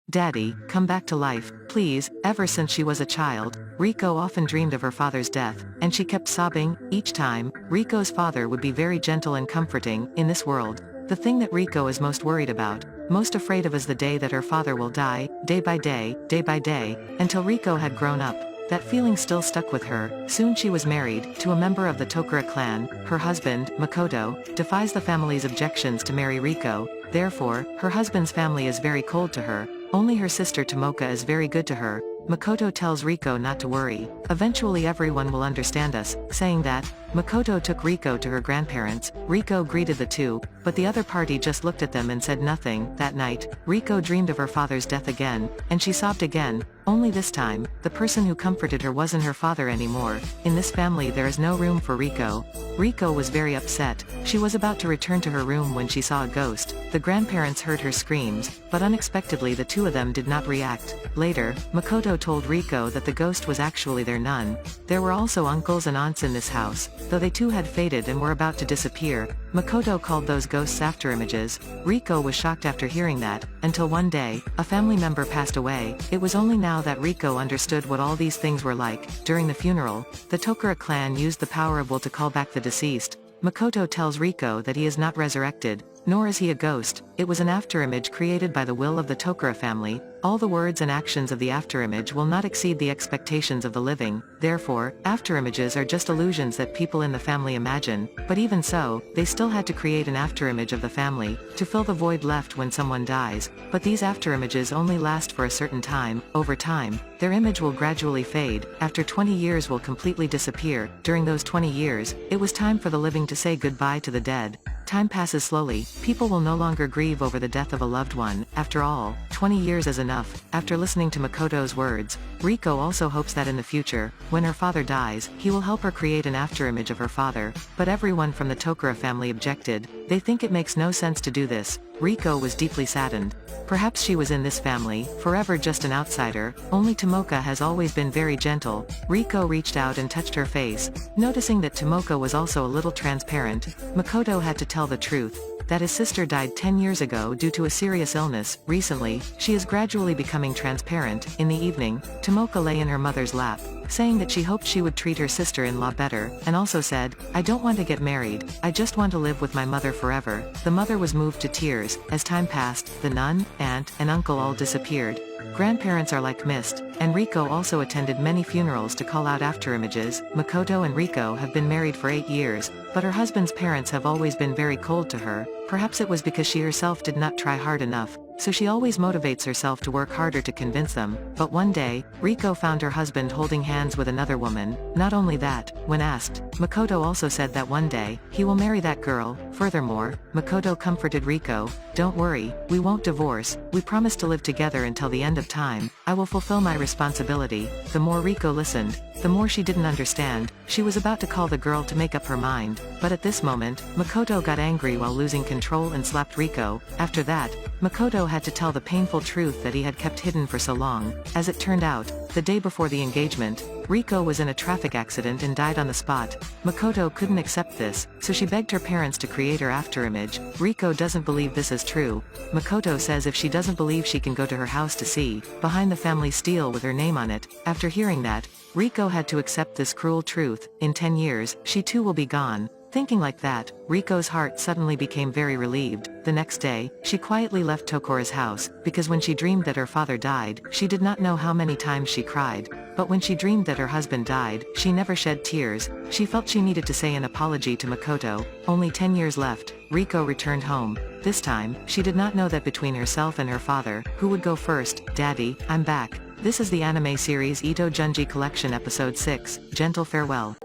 "Daddy, come back to life, please." Ever since she was a child, Riko often dreamed of her father's death, and she kept sobbing. Each time, Riko's father would be very gentle and comforting. In this world, the thing that Riko is most worried about, most afraid of, is the day that her father will die, day by day, until Riko had grown up. That feeling still stuck with her. Soon she was married to a member of the Tokura clan. Her husband, Makoto, defies the family's objections to marry Riko. Therefore, her husband's family is very cold to her. Only her sister Tomoka is very good to her. Makoto tells Riko not to worry. Eventually everyone will understand us, saying that. Makoto took Riko to her grandparents. Riko greeted the two, but the other party just looked at them and said nothing. That night, Riko dreamed of her father's death again, and she sobbed again. Only this time, the person who comforted her wasn't her father anymore. In this family there is no room for Riko. Riko was very upset. She was about to return to her room when she saw a ghost. The grandparents heard her screams, but unexpectedly the two of them did not react. Later, Makoto told Riko that the ghost was actually their nun. There were also uncles and aunts in this house, though they too had faded and were about to disappear. Makoto called those ghosts afterimages. Riko was shocked after hearing that, until one day, a family member passed away. It was only now that Riko understood what all these things were like. During the funeral, the Tokura clan used the power of will to call back the deceased. Makoto tells Riko that he is not resurrected, nor is he a ghost. It was an afterimage created by the will of the Tokura family. All the words and actions of the afterimage will not exceed the expectations of the living. Therefore, afterimages are just illusions that people in the family imagine. But even so, they still had to create an afterimage of the family, to fill the void left when someone dies. But these afterimages only last for a certain time. Over time, their image will gradually fade. After 20 years will completely disappear. During those 20 years, it was time for the living to say goodbye to the dead. Time passes slowly. People will no longer grieve over the death of a loved one. After all, 20 years is enough. After listening to Makoto's words, Riko also hopes that in the future, when her father dies, he will help her create an afterimage of her father. But everyone from the Tokura family objected. They think it makes no sense to do this. Riko was deeply saddened. Perhaps she was in this family, forever just an outsider. Only Tomoka has always been very gentle. Riko reached out and touched her face. Noticing that Tomoka was also a little transparent, Makoto had to tell the truth, that his sister died 10 years ago due to a serious illness. Recently, she is gradually becoming transparent. In the evening, Tomoka lay in her mother's lap, saying that she hoped she would treat her sister-in-law better, and also said, "I don't want to get married, I just want to live with my mother forever." The mother was moved to tears. As time passed, the nun, aunt, and uncle all disappeared. Grandparents are like mist, and Riko also attended many funerals to call out afterimages. Makoto and Riko have been married for 8 years, but her husband's parents have always been very cold to her. Perhaps it was because she herself did not try hard enough, so she always motivates herself to work harder to convince them. But one day, Riko found her husband holding hands with another woman. Not only that, when asked, Makoto also said that one day, he will marry that girl. Furthermore, Makoto comforted Riko, "Don't worry, we won't divorce, we promise to live together until the end of time. I will fulfill my responsibility." The more Riko listened, the more she didn't understand. She was about to call the girl to make up her mind, but at this moment, Makoto got angry while losing control and slapped Riko. After that, Makoto had to tell the painful truth that he had kept hidden for so long. As it turned out, the day before the engagement, Riko was in a traffic accident and died on the spot. Makoto couldn't accept this, so she begged her parents to create her afterimage. Riko doesn't believe this is true. Makoto says if she doesn't believe she can go to her house to see, behind the family stele with her name on it. After hearing that, Riko had to accept this cruel truth. In 10 years, she too will be gone. Thinking like that, Riko's heart suddenly became very relieved. The next day, she quietly left Tokura's house, because when she dreamed that her father died, she did not know how many times she cried. But when she dreamed that her husband died, she never shed tears. She felt she needed to say an apology to Makoto. Only 10 years left, Riko returned home. This time, she did not know that between herself and her father, who would go first. "Daddy, I'm back." This is the anime series Ito Junji Collection Episode 6, Gentle Farewell.